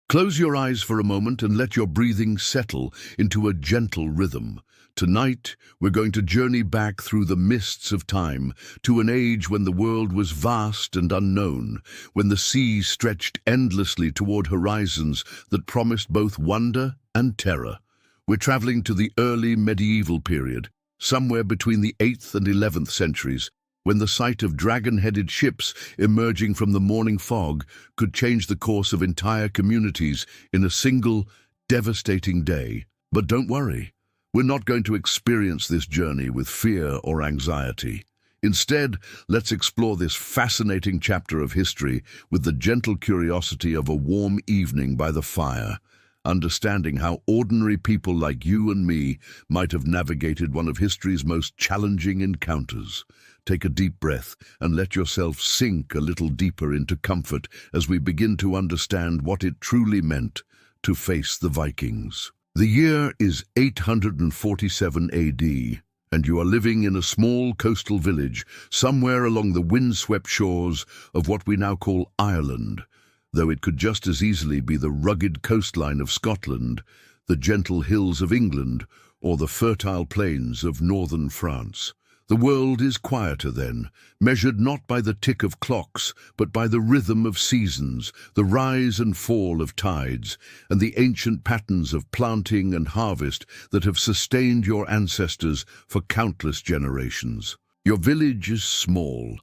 Close your eyes for a moment and let your breathing settle into a gentle rhythm. Tonight, we're going to journey back through the mists of time to an age when the world was vast and unknown, when the sea stretched endlessly toward horizons that promised both wonder and terror. We're traveling to the early medieval period, somewhere between the 8th and 11th centuries, when the sight of dragon-headed ships emerging from the morning fog could change the course of entire communities in a single, devastating day. But don't worry, we're not going to experience this journey with fear or anxiety. Instead, let's explore this fascinating chapter of history with the gentle curiosity of a warm evening by the fire, understanding how ordinary people like you and me might have navigated one of history's most challenging encounters. Take a deep breath and let yourself sink a little deeper into comfort as we begin to understand what it truly meant to face the Vikings. The year is 847 AD, and you are living in a small coastal village somewhere along the windswept shores of what we now call Ireland, though it could just as easily be the rugged coastline of Scotland, the gentle hills of England, or the fertile plains of northern France. The world is quieter then, measured not by the tick of clocks, but by the rhythm of seasons, the rise and fall of tides, and the ancient patterns of planting and harvest that have sustained your ancestors for countless generations. Your village is small,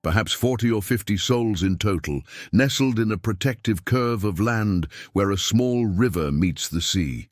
perhaps 40 or 50 souls in total, nestled in a protective curve of land where a small river meets the sea.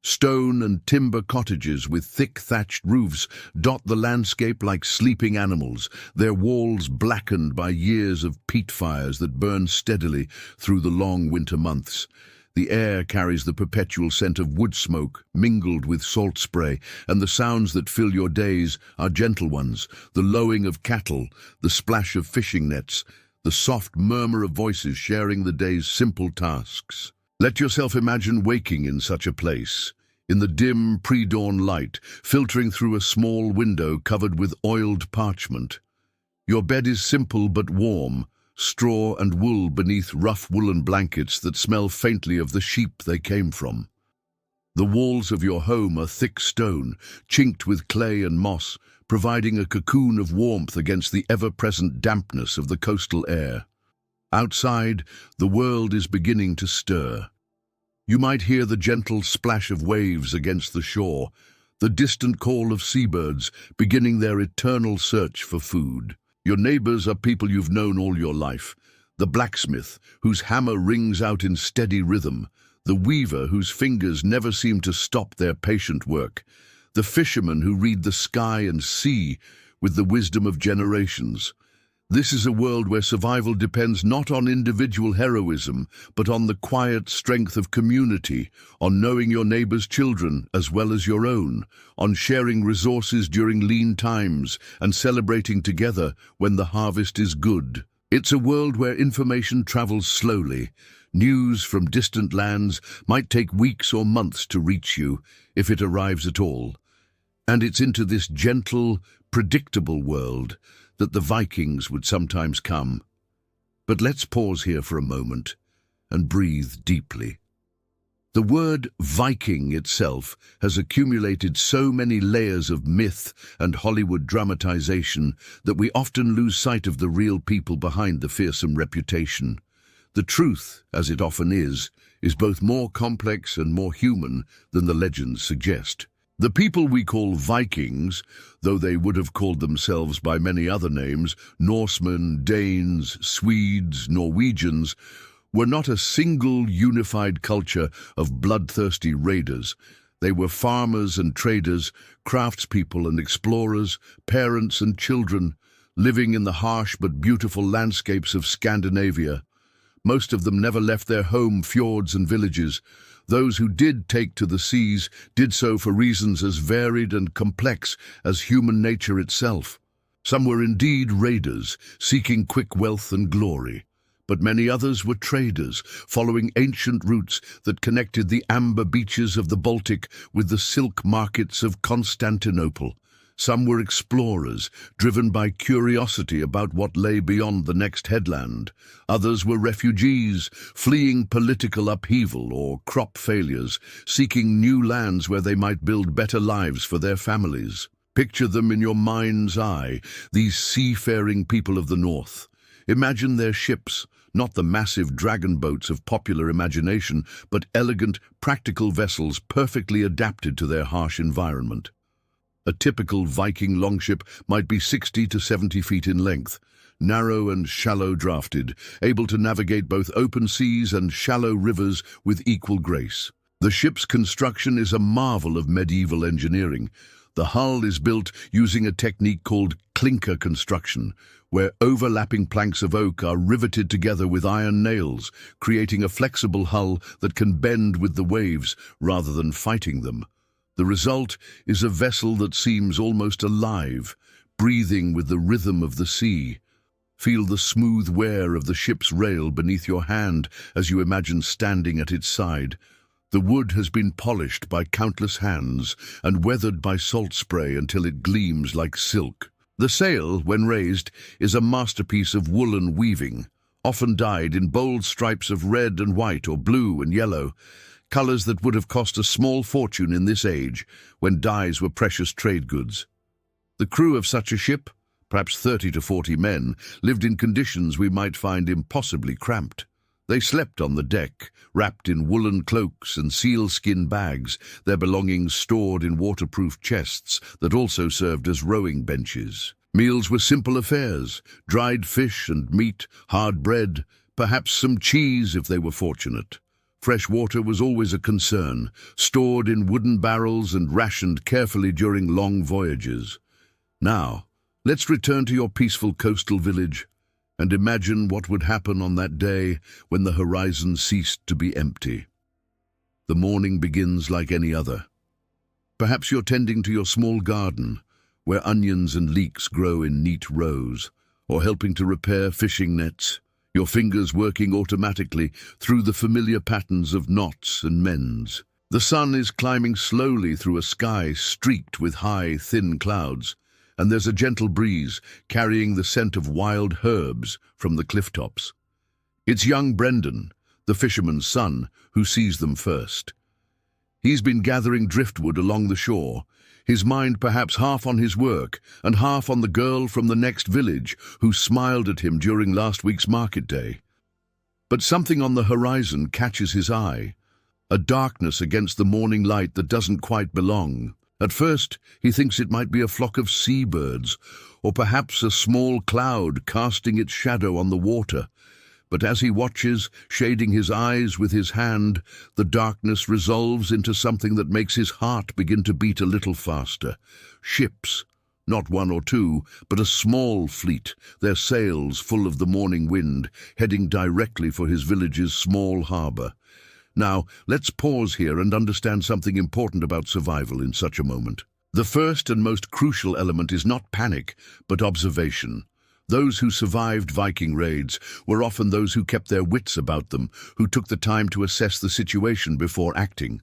Stone and timber cottages with thick thatched roofs dot the landscape like sleeping animals, their walls blackened by years of peat fires that burn steadily through the long winter months. The air carries the perpetual scent of wood smoke mingled with salt spray, and the sounds that fill your days are gentle ones, the lowing of cattle, the splash of fishing nets, the soft murmur of voices sharing the day's simple tasks. Let yourself imagine waking in such a place, in the dim pre-dawn light, filtering through a small window covered with oiled parchment. Your bed is simple but warm, straw and wool beneath rough woolen blankets that smell faintly of the sheep they came from. The walls of your home are thick stone, chinked with clay and moss, providing a cocoon of warmth against the ever-present dampness of the coastal air. Outside, the world is beginning to stir. You might hear the gentle splash of waves against the shore, the distant call of seabirds beginning their eternal search for food. Your neighbors are people you've known all your life, the blacksmith, whose hammer rings out in steady rhythm, the weaver whose fingers never seem to stop their patient work, the fishermen who read the sky and sea with the wisdom of generations. This is a world where survival depends not on individual heroism, but on the quiet strength of community, on knowing your neighbor's children as well as your own, on sharing resources during lean times and celebrating together when the harvest is good. It's a world where information travels slowly. News from distant lands might take weeks or months to reach you, if it arrives at all. And it's into this gentle, predictable world that the Vikings would sometimes come. But let's pause here for a moment and breathe deeply. The word Viking itself has accumulated so many layers of myth and Hollywood dramatization that we often lose sight of the real people behind the fearsome reputation. The truth, as it often is both more complex and more human than the legends suggest. The people we call Vikings, though they would have called themselves by many other names, Norsemen, Danes, Swedes, Norwegians, were not a single unified culture of bloodthirsty raiders. They were farmers and traders, craftspeople and explorers, parents and children, living in the harsh but beautiful landscapes of Scandinavia. Most of them never left their home fjords and villages. Those who did take to the seas did so for reasons as varied and complex as human nature itself. Some were indeed raiders, seeking quick wealth and glory, but many others were traders, following ancient routes that connected the amber beaches of the Baltic with the silk markets of Constantinople. Some were explorers, driven by curiosity about what lay beyond the next headland. Others were refugees, fleeing political upheaval or crop failures, seeking new lands where they might build better lives for their families. Picture them in your mind's eye, these seafaring people of the north. Imagine their ships, not the massive dragon boats of popular imagination, but elegant, practical vessels perfectly adapted to their harsh environment. A typical Viking longship might be 60 to 70 feet in length, narrow and shallow drafted, able to navigate both open seas and shallow rivers with equal grace. The ship's construction is a marvel of medieval engineering. The hull is built using a technique called clinker construction, where overlapping planks of oak are riveted together with iron nails, creating a flexible hull that can bend with the waves rather than fighting them. The result is a vessel that seems almost alive, breathing with the rhythm of the sea. Feel the smooth wear of the ship's rail beneath your hand as you imagine standing at its side. The wood has been polished by countless hands and weathered by salt spray until it gleams like silk. The sail, when raised, is a masterpiece of woolen weaving, often dyed in bold stripes of red and white or blue and yellow, colors that would have cost a small fortune in this age, when dyes were precious trade goods. The crew of such a ship, perhaps 30 to 40 men, lived in conditions we might find impossibly cramped. They slept on the deck, wrapped in woolen cloaks and sealskin bags, their belongings stored in waterproof chests that also served as rowing benches. Meals were simple affairs: dried fish and meat, hard bread, perhaps some cheese if they were fortunate. Fresh water was always a concern, stored in wooden barrels and rationed carefully during long voyages. Now, let's return to your peaceful coastal village and imagine what would happen on that day when the horizon ceased to be empty. The morning begins like any other. Perhaps you're tending to your small garden, where onions and leeks grow in neat rows, or helping to repair fishing nets, your fingers working automatically through the familiar patterns of knots and mends. The sun is climbing slowly through a sky streaked with high, thin clouds, and there's a gentle breeze carrying the scent of wild herbs from the cliff tops. It's young Brendan, the fisherman's son, who sees them first. He's been gathering driftwood along the shore, his mind perhaps half on his work and half on the girl from the next village who smiled at him during last week's market day. But something on the horizon catches his eye, a darkness against the morning light that doesn't quite belong. At first, he thinks it might be a flock of seabirds, or perhaps a small cloud casting its shadow on the water. But as he watches, shading his eyes with his hand, the darkness resolves into something that makes his heart begin to beat a little faster. Ships, not one or two, but a small fleet, their sails full of the morning wind, heading directly for his village's small harbour. Now, let's pause here and understand something important about survival in such a moment. The first and most crucial element is not panic, but observation. Those who survived Viking raids were often those who kept their wits about them, who took the time to assess the situation before acting.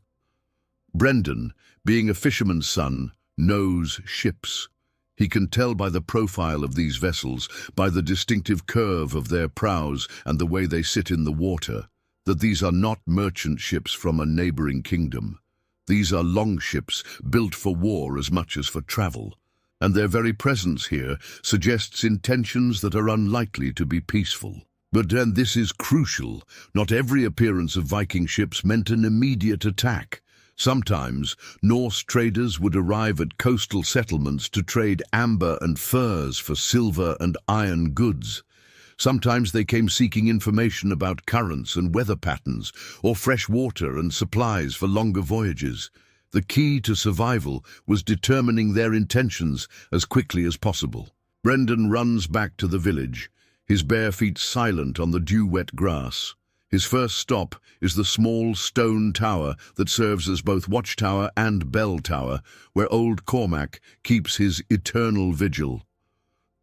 Brendan, being a fisherman's son, knows ships. He can tell by the profile of these vessels, by the distinctive curve of their prows and the way they sit in the water, that these are not merchant ships from a neighboring kingdom. These are longships built for war as much as for travel, and their very presence here suggests intentions that are unlikely to be peaceful. But then this is crucial. Not every appearance of Viking ships meant an immediate attack. Sometimes, Norse traders would arrive at coastal settlements to trade amber and furs for silver and iron goods. Sometimes they came seeking information about currents and weather patterns, or fresh water and supplies for longer voyages. The key to survival was determining their intentions as quickly as possible. Brendan runs back to the village, his bare feet silent on the dew-wet grass. His first stop is the small stone tower that serves as both watchtower and bell tower, where old Cormac keeps his eternal vigil.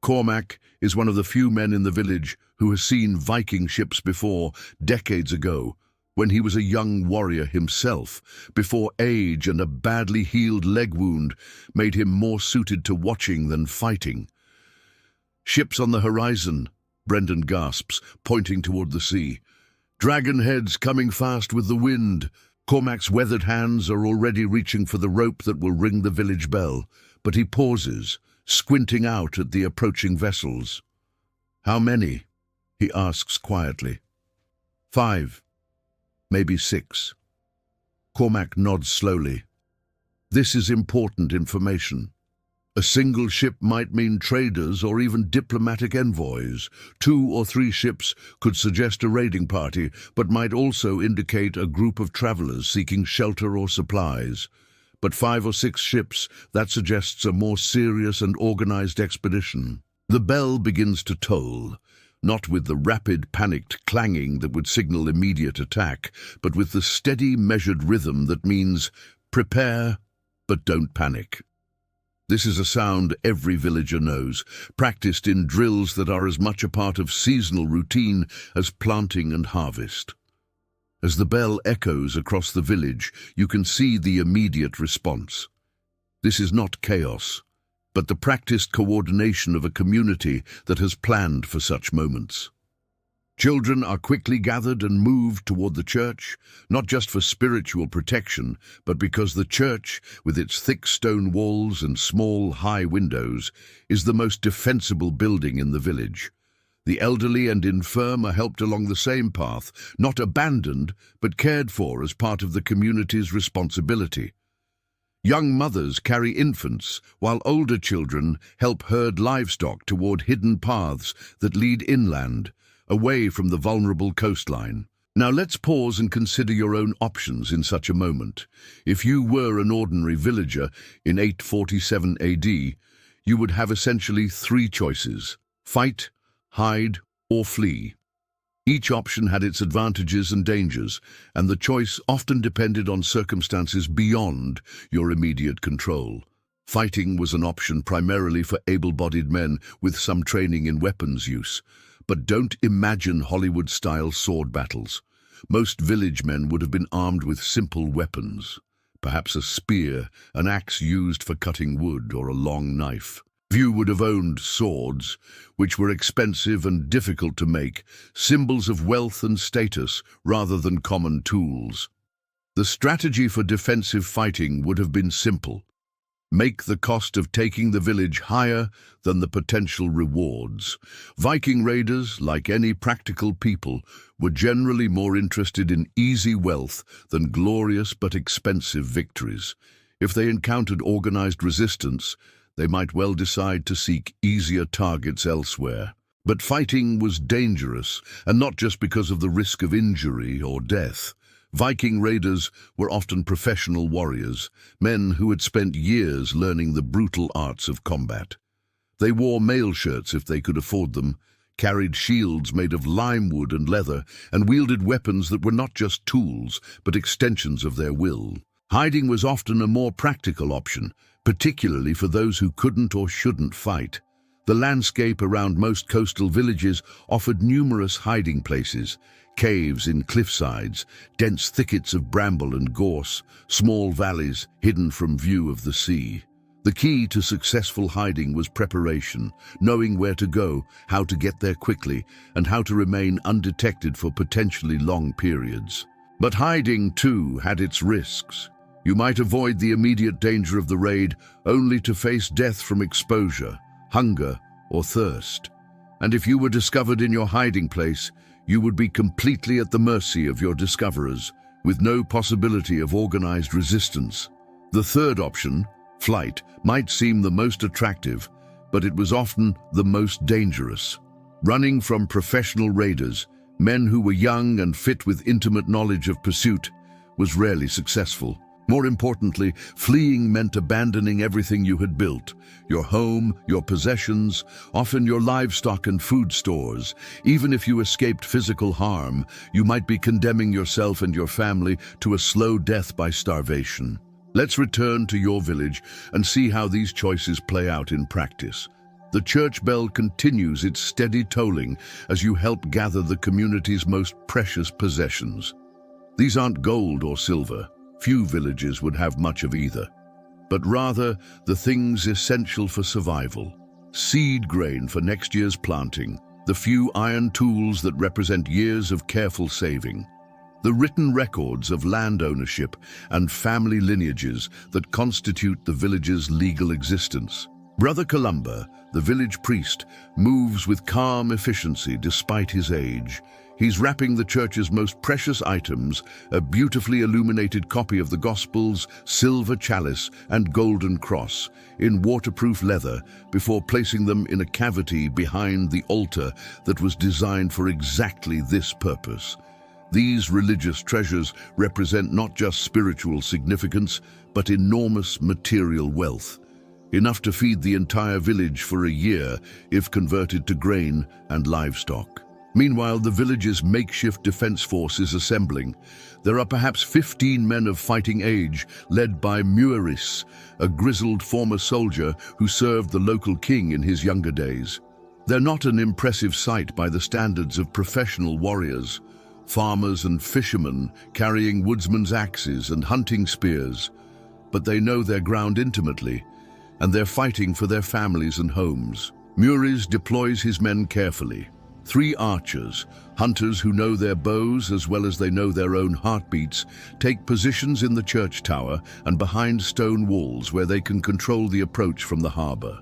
Cormac is one of the few men in the village who has seen Viking ships before, decades ago, when he was a young warrior himself, before age and a badly healed leg wound made him more suited to watching than fighting. "Ships on the horizon," Brendan gasps, pointing toward the sea. "Dragon heads coming fast with the wind." Cormac's weathered hands are already reaching for the rope that will ring the village bell, but he pauses, squinting out at the approaching vessels. "How many?" he asks quietly. "5, maybe 6. Cormac nods slowly. This is important information. A single ship might mean traders or even diplomatic envoys. 2 or 3 ships could suggest a raiding party, but might also indicate a group of travelers seeking shelter or supplies. But 5 or 6 ships, that suggests a more serious and organized expedition. The bell begins to toll, not with the rapid, panicked clanging that would signal immediate attack, but with the steady, measured rhythm that means prepare, but don't panic. This is a sound every villager knows, practiced in drills that are as much a part of seasonal routine as planting and harvest. As the bell echoes across the village, you can see the immediate response. This is not chaos, but the practiced coordination of a community that has planned for such moments. Children are quickly gathered and moved toward the church, not just for spiritual protection, but because the church, with its thick stone walls and small, high windows, is the most defensible building in the village. The elderly and infirm are helped along the same path, not abandoned, but cared for as part of the community's responsibility. Young mothers carry infants, while older children help herd livestock toward hidden paths that lead inland, away from the vulnerable coastline. Now let's pause and consider your own options in such a moment. If you were an ordinary villager in 847 AD, you would have essentially 3 choices: fight, hide, or flee. Each option had its advantages and dangers, and the choice often depended on circumstances beyond your immediate control. Fighting was an option primarily for able-bodied men with some training in weapons use. But don't imagine Hollywood-style sword battles. Most village men would have been armed with simple weapons, perhaps a spear, an axe used for cutting wood, or a long knife. Few would have owned swords, which were expensive and difficult to make, symbols of wealth and status rather than common tools. The strategy for defensive fighting would have been simple. Make the cost of taking the village higher than the potential rewards. Viking raiders, like any practical people, were generally more interested in easy wealth than glorious but expensive victories. If they encountered organized resistance, they might well decide to seek easier targets elsewhere. But fighting was dangerous, and not just because of the risk of injury or death. Viking raiders were often professional warriors, men who had spent years learning the brutal arts of combat. They wore mail shirts if they could afford them, carried shields made of lime wood and leather, and wielded weapons that were not just tools, but extensions of their will. Hiding was often a more practical option, particularly for those who couldn't or shouldn't fight. The landscape around most coastal villages offered numerous hiding places: caves in cliffsides, dense thickets of bramble and gorse, small valleys hidden from view of the sea. The key to successful hiding was preparation, knowing where to go, how to get there quickly, and how to remain undetected for potentially long periods. But hiding, too, had its risks. You might avoid the immediate danger of the raid, only to face death from exposure, hunger, or thirst. And if you were discovered in your hiding place, you would be completely at the mercy of your discoverers, with no possibility of organized resistance. The third option, flight, might seem the most attractive, but it was often the most dangerous. Running from professional raiders, men who were young and fit with intimate knowledge of pursuit, was rarely successful. More importantly, fleeing meant abandoning everything you had built: your home, your possessions, often your livestock and food stores. Even if you escaped physical harm, you might be condemning yourself and your family to a slow death by starvation. Let's return to your village and see how these choices play out in practice. The church bell continues its steady tolling as you help gather the community's most precious possessions. These aren't gold or silver. Few villages would have much of either. But rather, the things essential for survival. Seed grain for next year's planting, the few iron tools that represent years of careful saving, the written records of land ownership and family lineages that constitute the village's legal existence. Brother Columba, the village priest, moves with calm efficiency despite his age. He's wrapping the church's most precious items, a beautifully illuminated copy of the Gospels, silver chalice, and golden cross, in waterproof leather, before placing them in a cavity behind the altar that was designed for exactly this purpose. These religious treasures represent not just spiritual significance, but enormous material wealth, enough to feed the entire village for a year if converted to grain and livestock. Meanwhile, the village's makeshift defense force is assembling. There are perhaps 15 men of fighting age, led by Muiris, a grizzled former soldier who served the local king in his younger days. They're not an impressive sight by the standards of professional warriors. Farmers and fishermen carrying woodsmen's axes and hunting spears. But they know their ground intimately, and they're fighting for their families and homes. Muiris deploys his men carefully. 3 archers, hunters who know their bows as well as they know their own heartbeats, take positions in the church tower and behind stone walls where they can control the approach from the harbor.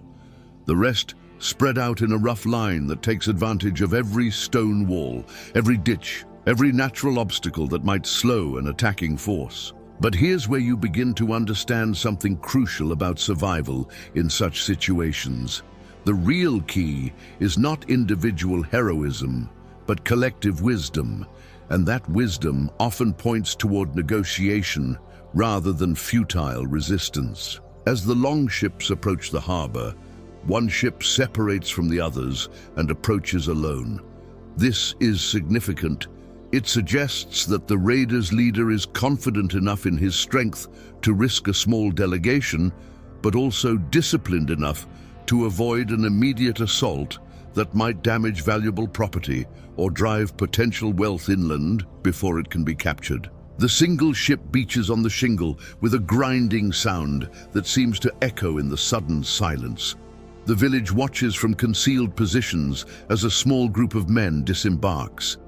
The rest spread out in a rough line that takes advantage of every stone wall, every ditch, every natural obstacle that might slow an attacking force. But here's where you begin to understand something crucial about survival in such situations. The real key is not individual heroism, but collective wisdom, and that wisdom often points toward negotiation rather than futile resistance. As the longships approach the harbor, one ship separates from the others and approaches alone. This is significant. It suggests that the raider's leader is confident enough in his strength to risk a small delegation, but also disciplined enough to avoid an immediate assault that might damage valuable property or drive potential wealth inland before it can be captured. The single ship beaches on the shingle with a grinding sound that seems to echo in the sudden silence. The village watches from concealed positions as a small group of men disembarks.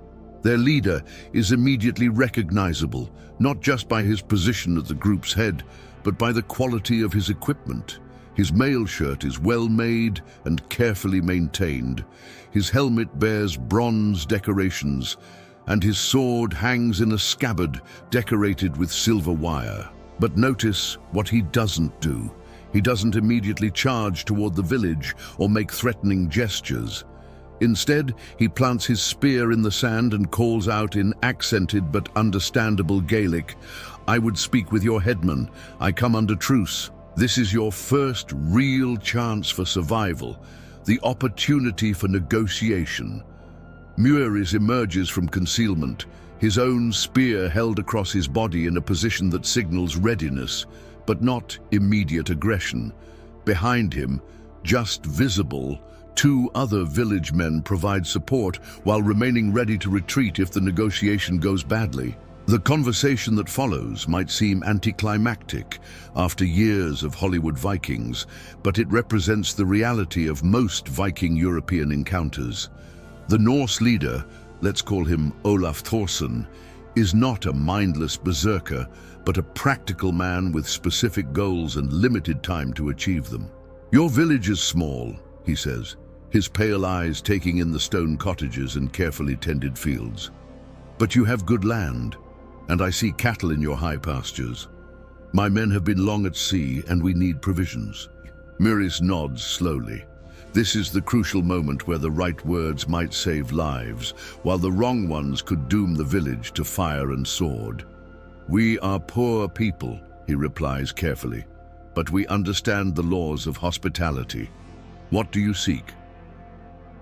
Their leader is immediately recognizable, not just by his position at the group's head, but by the quality of his equipment. His mail shirt is well made and carefully maintained. His helmet bears bronze decorations, and his sword hangs in a scabbard decorated with silver wire. But notice what he doesn't do. He doesn't immediately charge toward the village or make threatening gestures. Instead, he plants his spear in the sand and calls out in accented but understandable Gaelic, "I would speak with your headman. I come under truce." This is your first real chance for survival, the opportunity for negotiation. Muiris emerges from concealment, his own spear held across his body in a position that signals readiness, but not immediate aggression. Behind him, just visible, 2 other village men provide support while remaining ready to retreat if the negotiation goes badly. The conversation that follows might seem anticlimactic after years of Hollywood Vikings, but it represents the reality of most Viking European encounters. The Norse leader, let's call him Olaf Thorson, is not a mindless berserker, but a practical man with specific goals and limited time to achieve them. "Your village is small," he says, his pale eyes taking in the stone cottages and carefully tended fields. "But you have good land, and I see cattle in your high pastures. My men have been long at sea, and we need provisions." Muiris nods slowly. This is the crucial moment where the right words might save lives, while the wrong ones could doom the village to fire and sword. "We are poor people," he replies carefully, "but we understand the laws of hospitality. What do you seek?"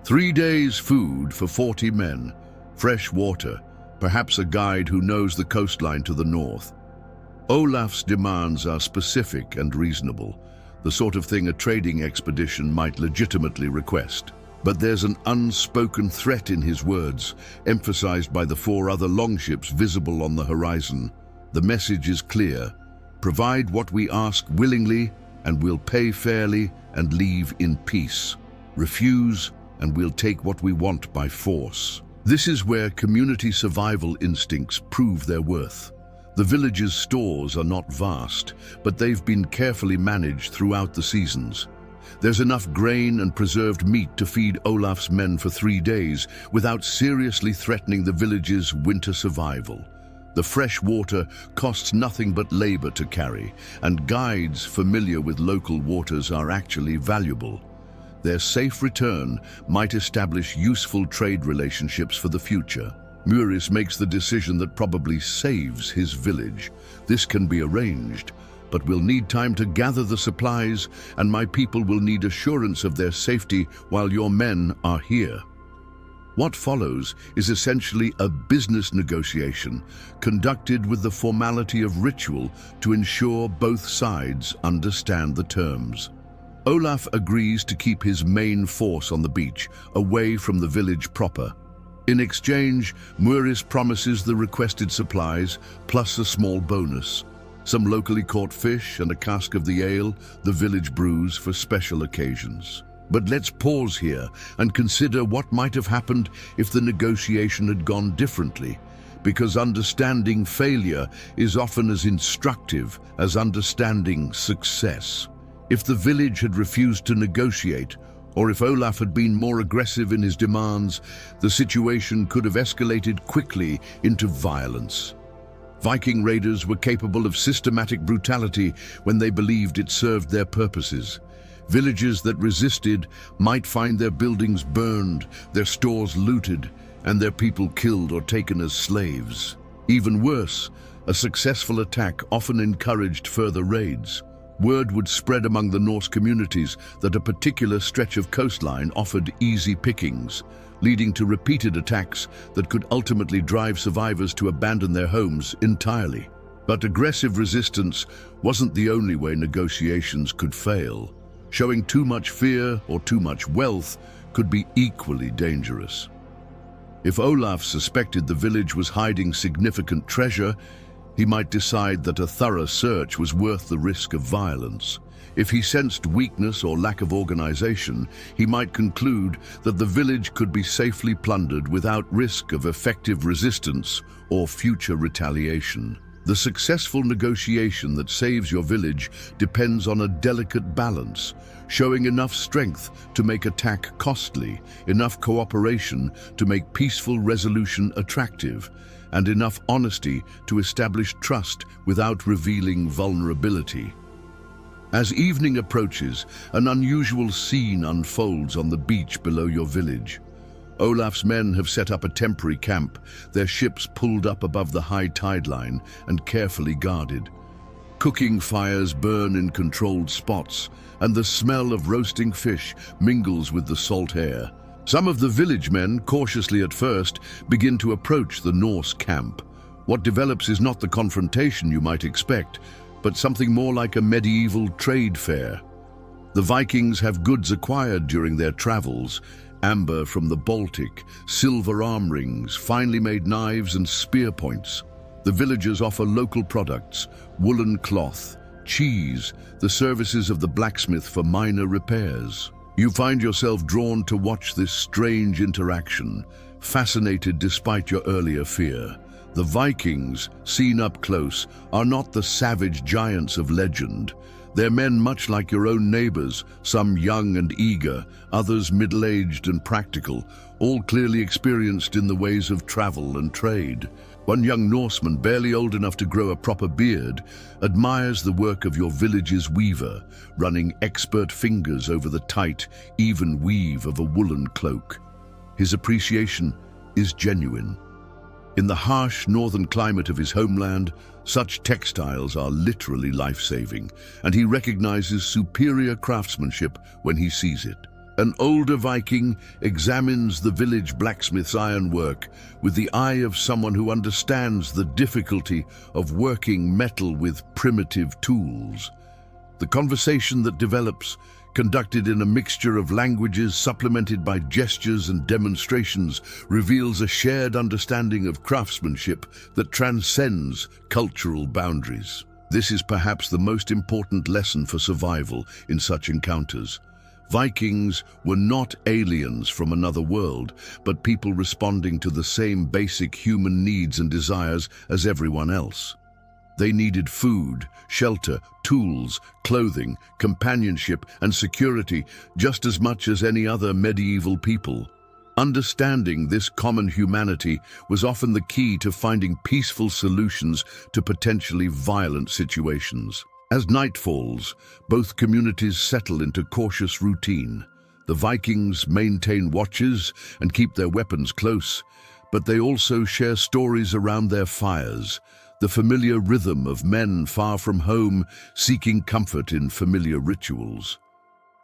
3 days' food for 40 men, fresh water, perhaps a guide who knows the coastline to the north. Olaf's demands are specific and reasonable, the sort of thing a trading expedition might legitimately request. But there's an unspoken threat in his words, emphasized by the 4 other longships visible on the horizon. The message is clear: provide what we ask willingly, and we'll pay fairly and leave in peace. Refuse, and we'll take what we want by force. This is where community survival instincts prove their worth. The village's stores are not vast, but they've been carefully managed throughout the seasons. There's enough grain and preserved meat to feed Olaf's men for 3 days without seriously threatening the village's winter survival. The fresh water costs nothing but labor to carry, and guides familiar with local waters are actually valuable. Their safe return might establish useful trade relationships for the future. Muris makes the decision that probably saves his village. This can be arranged, but we'll need time to gather the supplies, and my people will need assurance of their safety while your men are here. What follows is essentially a business negotiation conducted with the formality of ritual to ensure both sides understand the terms. Olaf agrees to keep his main force on the beach, away from the village proper. In exchange, Muris promises the requested supplies, plus a small bonus. Some locally caught fish and a cask of the ale the village brews for special occasions. But let's pause here and consider what might have happened if the negotiation had gone differently, because understanding failure is often as instructive as understanding success. If the village had refused to negotiate, or if Olaf had been more aggressive in his demands, the situation could have escalated quickly into violence. Viking raiders were capable of systematic brutality when they believed it served their purposes. Villages that resisted might find their buildings burned, their stores looted, and their people killed or taken as slaves. Even worse, a successful attack often encouraged further raids. Word would spread among the Norse communities that a particular stretch of coastline offered easy pickings, leading to repeated attacks that could ultimately drive survivors to abandon their homes entirely. But aggressive resistance wasn't the only way negotiations could fail. Showing too much fear or too much wealth could be equally dangerous. If Olaf suspected the village was hiding significant treasure, he might decide that a thorough search was worth the risk of violence. If he sensed weakness or lack of organization, he might conclude that the village could be safely plundered without risk of effective resistance or future retaliation. The successful negotiation that saves your village depends on a delicate balance, showing enough strength to make attack costly, enough cooperation to make peaceful resolution attractive, and enough honesty to establish trust without revealing vulnerability. As evening approaches, an unusual scene unfolds on the beach below your village. Olaf's men have set up a temporary camp, their ships pulled up above the high tide line and carefully guarded. Cooking fires burn in controlled spots, and the smell of roasting fish mingles with the salt air. Some of the village men, cautiously at first, begin to approach the Norse camp. What develops is not the confrontation you might expect, but something more like a medieval trade fair. The Vikings have goods acquired during their travels: amber from the Baltic, silver arm rings, finely made knives and spear points. The villagers offer local products: woolen cloth, cheese, the services of the blacksmith for minor repairs. You find yourself drawn to watch this strange interaction, fascinated despite your earlier fear. The Vikings, seen up close, are not the savage giants of legend. They're men much like your own neighbors, some young and eager, others middle-aged and practical, all clearly experienced in the ways of travel and trade. One young Norseman, barely old enough to grow a proper beard, admires the work of your village's weaver, running expert fingers over the tight, even weave of a woolen cloak. His appreciation is genuine. In the harsh northern climate of his homeland, such textiles are literally life-saving, and he recognizes superior craftsmanship when he sees it. An older Viking examines the village blacksmith's ironwork with the eye of someone who understands the difficulty of working metal with primitive tools. The conversation that develops conducted in a mixture of languages supplemented by gestures and demonstrations, reveals a shared understanding of craftsmanship that transcends cultural boundaries. This is perhaps the most important lesson for survival in such encounters. Vikings were not aliens from another world, but people responding to the same basic human needs and desires as everyone else. They needed food, shelter, tools, clothing, companionship, and security just as much as any other medieval people. Understanding this common humanity was often the key to finding peaceful solutions to potentially violent situations. As night falls, both communities settle into cautious routine. The Vikings maintain watches and keep their weapons close, but they also share stories around their fires, the familiar rhythm of men far from home seeking comfort in familiar rituals.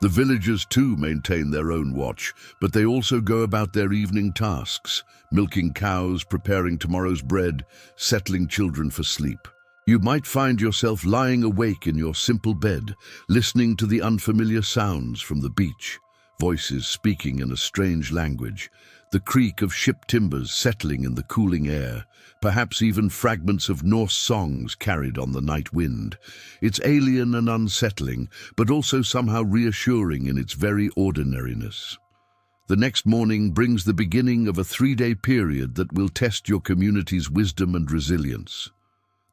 The villagers too maintain their own watch, but they also go about their evening tasks, milking cows, preparing tomorrow's bread, settling children for sleep. You might find yourself lying awake in your simple bed, listening to the unfamiliar sounds from the beach, voices speaking in a strange language, the creak of ship timbers settling in the cooling air, perhaps even fragments of Norse songs carried on the night wind. It's alien and unsettling, but also somehow reassuring in its very ordinariness. The next morning brings the beginning of a 3-day period that will test your community's wisdom and resilience.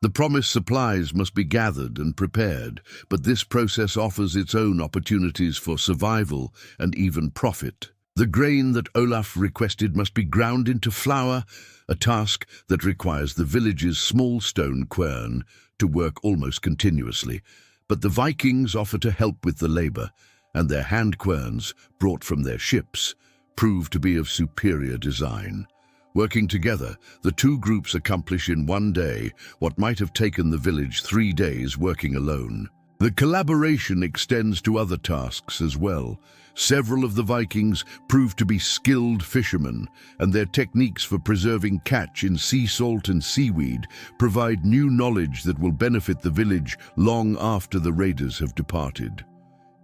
The promised supplies must be gathered and prepared, but this process offers its own opportunities for survival and even profit. The grain that Olaf requested must be ground into flour, a task that requires the village's small stone quern to work almost continuously. But the Vikings offer to help with the labor, and their hand querns, brought from their ships, prove to be of superior design. Working together, the two groups accomplish in one day what might have taken the village 3 days working alone. The collaboration extends to other tasks as well. Several of the Vikings prove to be skilled fishermen, and their techniques for preserving catch in sea salt and seaweed provide new knowledge that will benefit the village long after the raiders have departed.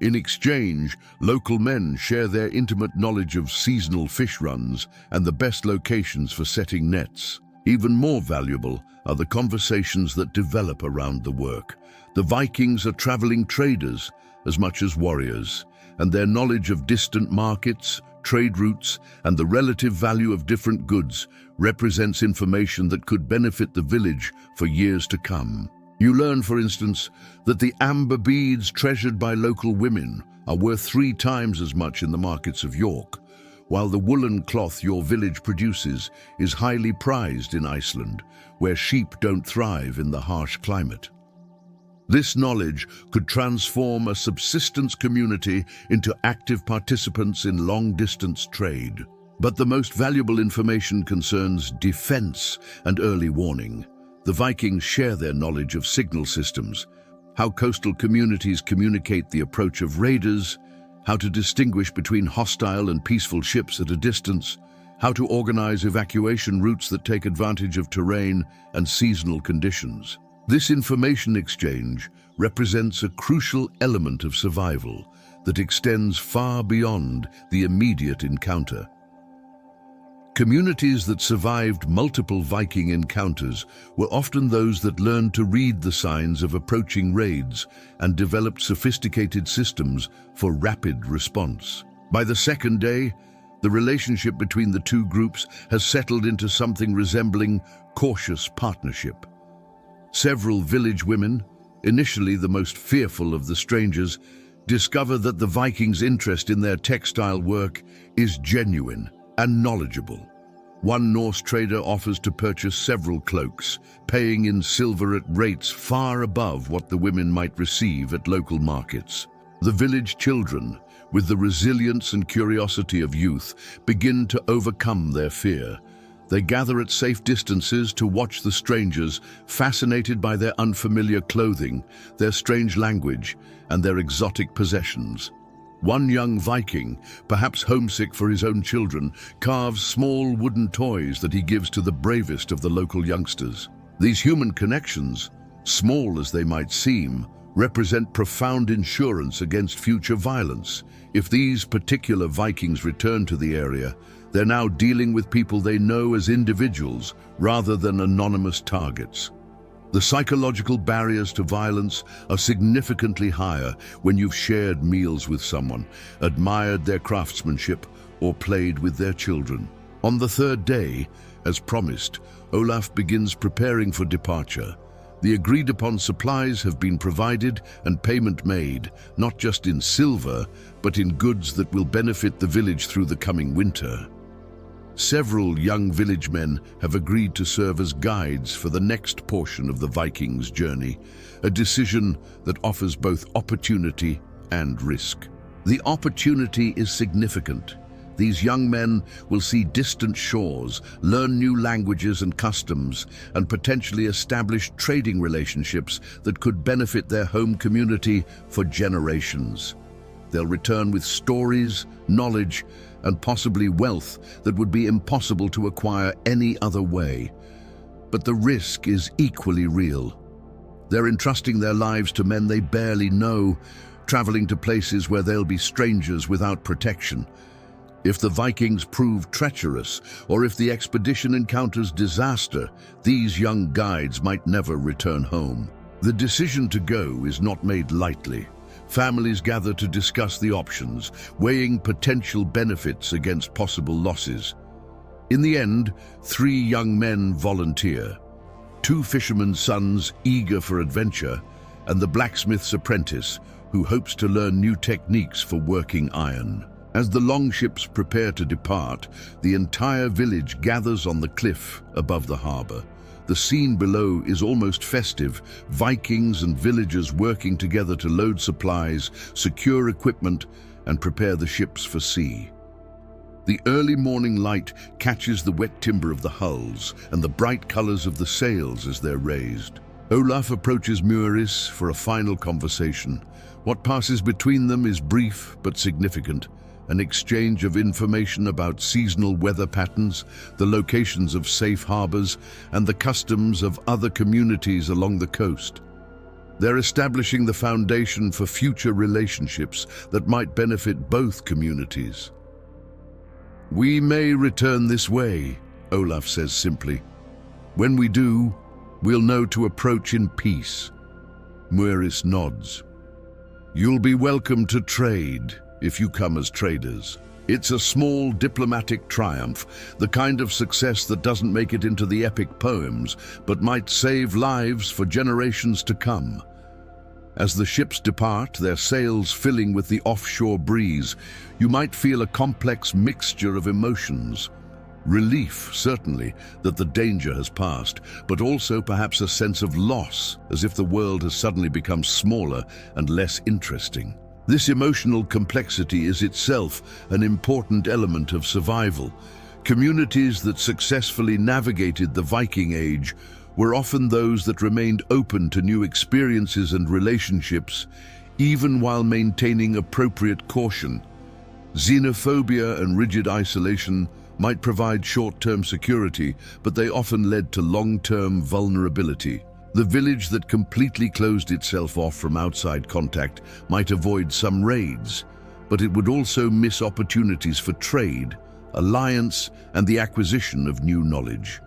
In exchange, local men share their intimate knowledge of seasonal fish runs and the best locations for setting nets. Even more valuable are the conversations that develop around the work. The Vikings are traveling traders as much as warriors, and their knowledge of distant markets, trade routes, and the relative value of different goods represents information that could benefit the village for years to come. You learn, for instance, that the amber beads treasured by local women are worth 3 times as much in the markets of York, while the woolen cloth your village produces is highly prized in Iceland, where sheep don't thrive in the harsh climate. This knowledge could transform a subsistence community into active participants in long-distance trade. But the most valuable information concerns defense and early warning. The Vikings share their knowledge of signal systems, how coastal communities communicate the approach of raiders, how to distinguish between hostile and peaceful ships at a distance, how to organize evacuation routes that take advantage of terrain and seasonal conditions. This information exchange represents a crucial element of survival that extends far beyond the immediate encounter. Communities that survived multiple Viking encounters were often those that learned to read the signs of approaching raids and developed sophisticated systems for rapid response. By the 2nd day, the relationship between the two groups has settled into something resembling cautious partnership. Several village women, initially the most fearful of the strangers, discover that the Vikings' interest in their textile work is genuine and knowledgeable. One Norse trader offers to purchase several cloaks, paying in silver at rates far above what the women might receive at local markets. The village children, with the resilience and curiosity of youth, begin to overcome their fear. They gather at safe distances to watch the strangers, fascinated by their unfamiliar clothing, their strange language, and their exotic possessions. One young Viking, perhaps homesick for his own children, carves small wooden toys that he gives to the bravest of the local youngsters. These human connections, small as they might seem, represent profound insurance against future violence. If these particular Vikings return to the area, they're now dealing with people they know as individuals rather than anonymous targets. The psychological barriers to violence are significantly higher when you've shared meals with someone, admired their craftsmanship, or played with their children. On the third day, as promised, Olaf begins preparing for departure. The agreed-upon supplies have been provided and payment made, not just in silver, but in goods that will benefit the village through the coming winter. Several young village men have agreed to serve as guides for the next portion of the Vikings' journey, a decision that offers both opportunity and risk. The opportunity is significant. These young men will see distant shores, learn new languages and customs, and potentially establish trading relationships that could benefit their home community for generations. They'll return with stories, knowledge, and possibly wealth that would be impossible to acquire any other way. But the risk is equally real. They're entrusting their lives to men they barely know, traveling to places where they'll be strangers without protection. If the Vikings prove treacherous, or if the expedition encounters disaster, these young guides might never return home. The decision to go is not made lightly. Families gather to discuss the options, weighing potential benefits against possible losses. In the end, 3 young men volunteer: 2 fishermen's sons eager for adventure, and the blacksmith's apprentice who hopes to learn new techniques for working iron. As the longships prepare to depart, the entire village gathers on the cliff above the harbor. The scene below is almost festive, Vikings and villagers working together to load supplies, secure equipment, and prepare the ships for sea. The early morning light catches the wet timber of the hulls and the bright colors of the sails as they're raised. Olaf approaches Muiris for a final conversation. What passes between them is brief but significant. An exchange of information about seasonal weather patterns, the locations of safe harbors, and the customs of other communities along the coast. They're establishing the foundation for future relationships that might benefit both communities. "We may return this way," Olaf says simply. "When we do, we'll know to approach in peace." Muiris nods. "You'll be welcome to trade if you come as traders." It's a small diplomatic triumph, the kind of success that doesn't make it into the epic poems, but might save lives for generations to come. As the ships depart, their sails filling with the offshore breeze, you might feel a complex mixture of emotions. Relief, certainly, that the danger has passed, but also perhaps a sense of loss, as if the world has suddenly become smaller and less interesting. This emotional complexity is itself an important element of survival. Communities that successfully navigated the Viking Age were often those that remained open to new experiences and relationships, even while maintaining appropriate caution. Xenophobia and rigid isolation might provide short-term security, but they often led to long-term vulnerability. The village that completely closed itself off from outside contact might avoid some raids, but it would also miss opportunities for trade, alliance, and the acquisition of new knowledge.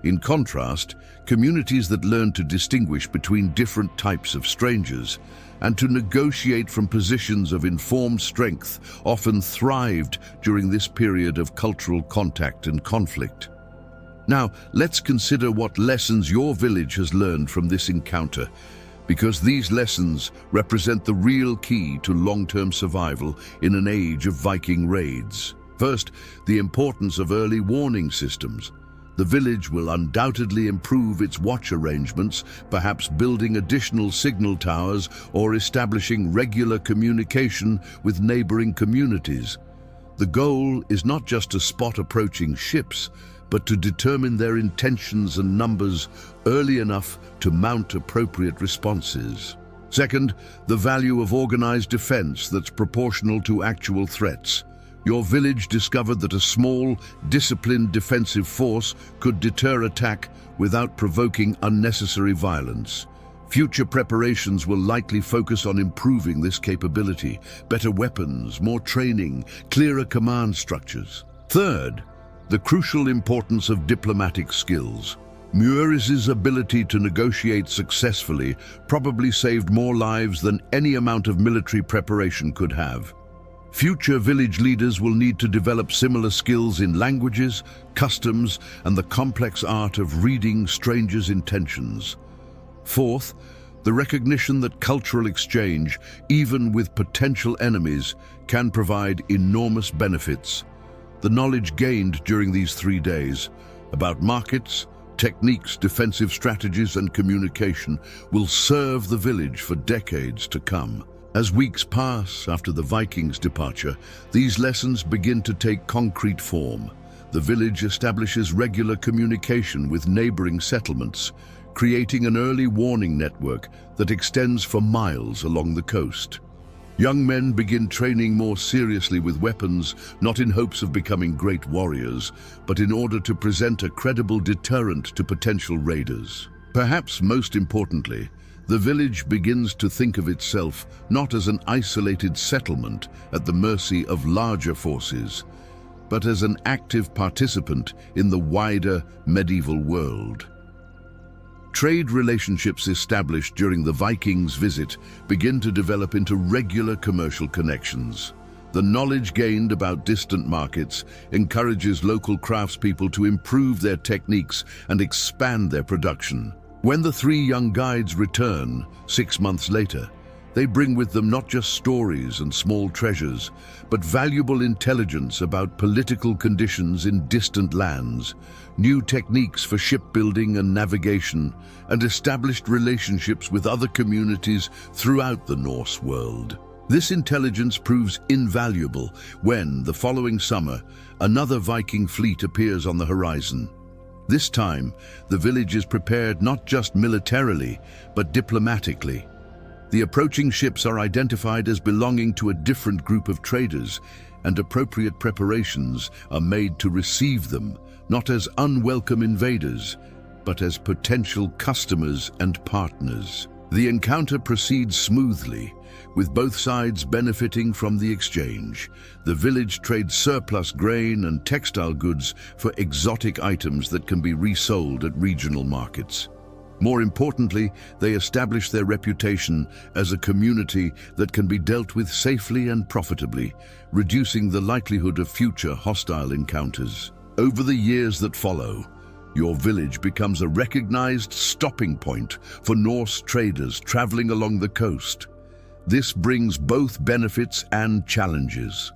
In contrast, communities that learned to distinguish between different types of strangers and to negotiate from positions of informed strength often thrived during this period of cultural contact and conflict. Now, let's consider what lessons your village has learned from this encounter, because these lessons represent the real key to long-term survival in an age of Viking raids. First, the importance of early warning systems. The village will undoubtedly improve its watch arrangements, perhaps building additional signal towers or establishing regular communication with neighboring communities. The goal is not just to spot approaching ships, but to determine their intentions and numbers early enough to mount appropriate responses. Second, the value of organized defense that's proportional to actual threats. Your village discovered that a small, disciplined defensive force could deter attack without provoking unnecessary violence. Future preparations will likely focus on improving this capability: better weapons, more training, clearer command structures. Third, the crucial importance of diplomatic skills. Muiris's ability to negotiate successfully probably saved more lives than any amount of military preparation could have. Future village leaders will need to develop similar skills in languages, customs, and the complex art of reading strangers' intentions. Fourth, the recognition that cultural exchange, even with potential enemies, can provide enormous benefits. The knowledge gained during these 3 days about markets, techniques, defensive strategies, and communication will serve the village for decades to come. As weeks pass after the Vikings' departure, these lessons begin to take concrete form. The village establishes regular communication with neighboring settlements, creating an early warning network that extends for miles along the coast. Young men begin training more seriously with weapons, not in hopes of becoming great warriors, but in order to present a credible deterrent to potential raiders. Perhaps most importantly, the village begins to think of itself not as an isolated settlement at the mercy of larger forces, but as an active participant in the wider medieval world. Trade relationships established during the Vikings' visit begin to develop into regular commercial connections. The knowledge gained about distant markets encourages local craftspeople to improve their techniques and expand their production. When the 3 young guides return 6 months later, they bring with them not just stories and small treasures, but valuable intelligence about political conditions in distant lands, new techniques for shipbuilding and navigation, and established relationships with other communities throughout the Norse world. This intelligence proves invaluable when, the following summer, another Viking fleet appears on the horizon. This time, the village is prepared not just militarily, but diplomatically. The approaching ships are identified as belonging to a different group of traders, and appropriate preparations are made to receive them, not as unwelcome invaders, but as potential customers and partners. The encounter proceeds smoothly, with both sides benefiting from the exchange. The village trades surplus grain and textile goods for exotic items that can be resold at regional markets. More importantly, they establish their reputation as a community that can be dealt with safely and profitably, reducing the likelihood of future hostile encounters. Over the years that follow, your village becomes a recognized stopping point for Norse traders traveling along the coast. This brings both benefits and challenges.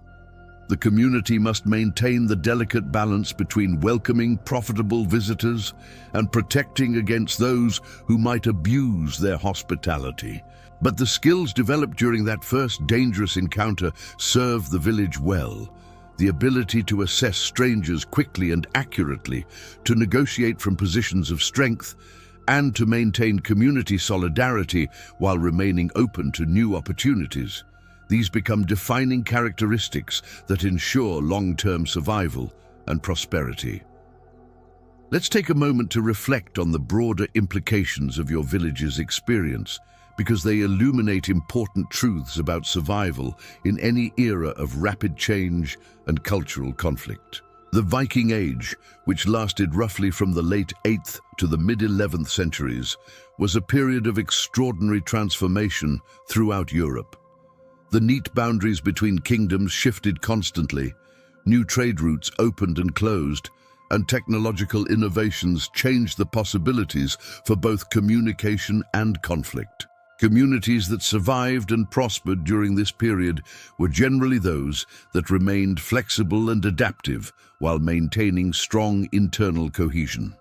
The community must maintain the delicate balance between welcoming profitable visitors and protecting against those who might abuse their hospitality. But the skills developed during that first dangerous encounter serve the village well. The ability to assess strangers quickly and accurately, to negotiate from positions of strength, and to maintain community solidarity while remaining open to new opportunities. These become defining characteristics that ensure long-term survival and prosperity. Let's take a moment to reflect on the broader implications of your village's experience, because they illuminate important truths about survival in any era of rapid change and cultural conflict. The Viking Age, which lasted roughly from the late 8th to the mid-11th centuries, was a period of extraordinary transformation throughout Europe. The neat boundaries between kingdoms shifted constantly, new trade routes opened and closed, and technological innovations changed the possibilities for both communication and conflict. Communities that survived and prospered during this period were generally those that remained flexible and adaptive while maintaining strong internal cohesion.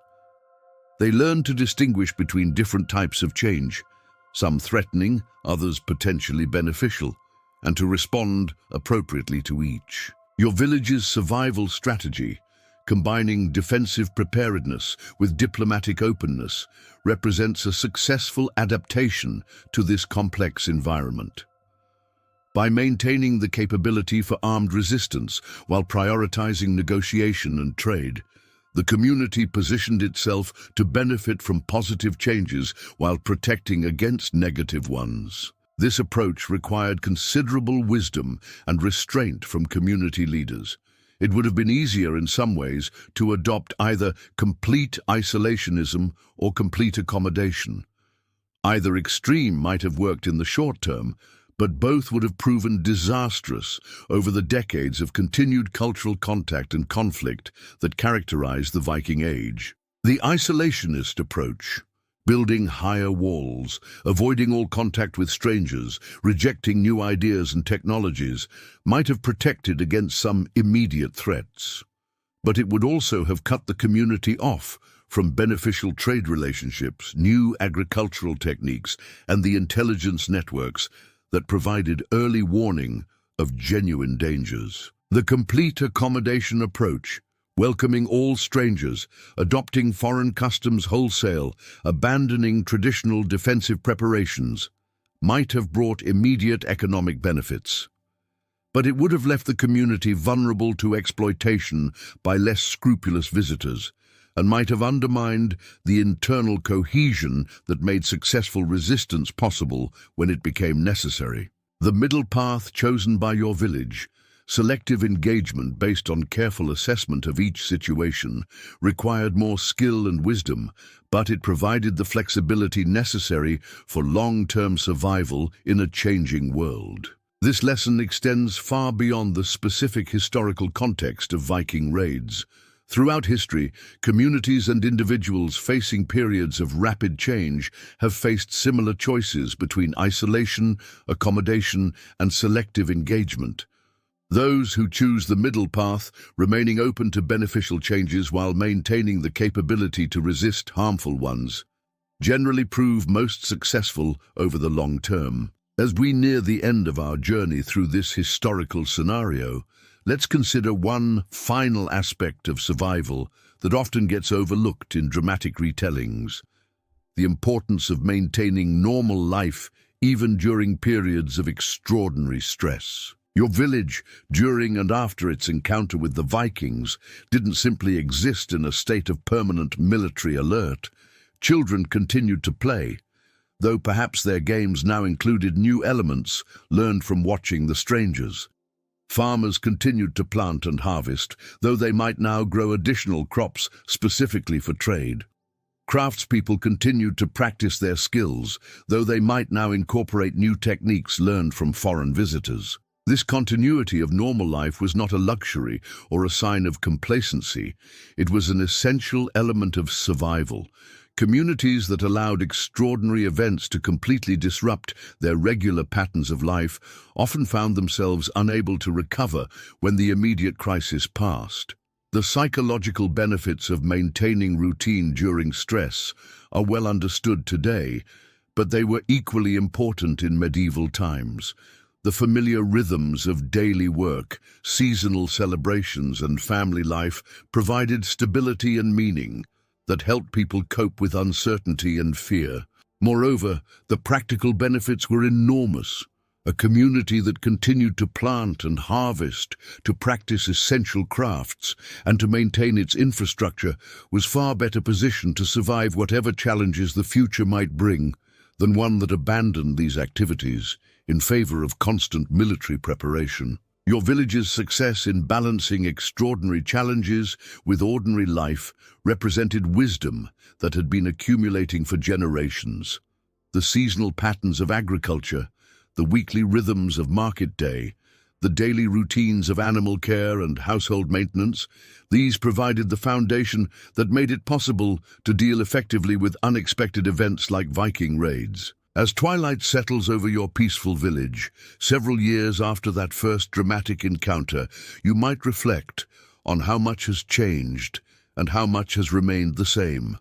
They learned to distinguish between different types of change, some threatening, others potentially beneficial, and to respond appropriately to each. Your village's survival strategy, combining defensive preparedness with diplomatic openness, represents a successful adaptation to this complex environment. By maintaining the capability for armed resistance while prioritizing negotiation and trade, The community positioned itself to benefit from positive changes while protecting against negative ones. This approach required considerable wisdom and restraint from community leaders. It would have been easier in some ways to adopt either complete isolationism or complete accommodation. Either extreme might have worked in the short term, but both would have proven disastrous over the decades of continued cultural contact and conflict that characterized the Viking Age. The isolationist approach, building higher walls, avoiding all contact with strangers, rejecting new ideas and technologies, might have protected against some immediate threats. But it would also have cut the community off from beneficial trade relationships, new agricultural techniques, and the intelligence networks that provided early warning of genuine dangers. The complete accommodation approach, welcoming all strangers, adopting foreign customs wholesale, abandoning traditional defensive preparations, might have brought immediate economic benefits. But it would have left the community vulnerable to exploitation by less scrupulous visitors, and might have undermined the internal cohesion that made successful resistance possible when it became necessary. The middle path chosen by your village, selective engagement based on careful assessment of each situation, required more skill and wisdom, but it provided the flexibility necessary for long-term survival in a changing world. This lesson extends far beyond the specific historical context of Viking raids. Throughout history, communities and individuals facing periods of rapid change have faced similar choices between isolation, accommodation, and selective engagement. Those who choose the middle path, remaining open to beneficial changes while maintaining the capability to resist harmful ones, generally prove most successful over the long term. As we near the end of our journey through this historical scenario, let's consider one final aspect of survival that often gets overlooked in dramatic retellings: the importance of maintaining normal life even during periods of extraordinary stress. Your village, during and after its encounter with the Vikings, didn't simply exist in a state of permanent military alert. Children continued to play, though perhaps their games now included new elements learned from watching the strangers. Farmers continued to plant and harvest, though they might now grow additional crops specifically for trade. Craftspeople continued to practice their skills, though they might now incorporate new techniques learned from foreign visitors. This continuity of normal life was not a luxury or a sign of complacency. It was an essential element of survival. Communities that allowed extraordinary events to completely disrupt their regular patterns of life often found themselves unable to recover when the immediate crisis passed. The psychological benefits of maintaining routine during stress are well understood today, but they were equally important in medieval times. The familiar rhythms of daily work, seasonal celebrations, and family life provided stability and meaning that helped people cope with uncertainty and fear. Moreover, the practical benefits were enormous. A community that continued to plant and harvest, to practice essential crafts, and to maintain its infrastructure was far better positioned to survive whatever challenges the future might bring than one that abandoned these activities in favor of constant military preparation. Your village's success in balancing extraordinary challenges with ordinary life represented wisdom that had been accumulating for generations. The seasonal patterns of agriculture, the weekly rhythms of market day, the daily routines of animal care and household maintenance, these provided the foundation that made it possible to deal effectively with unexpected events like Viking raids. As twilight settles over your peaceful village, several years after that first dramatic encounter, you might reflect on how much has changed and how much has remained the same.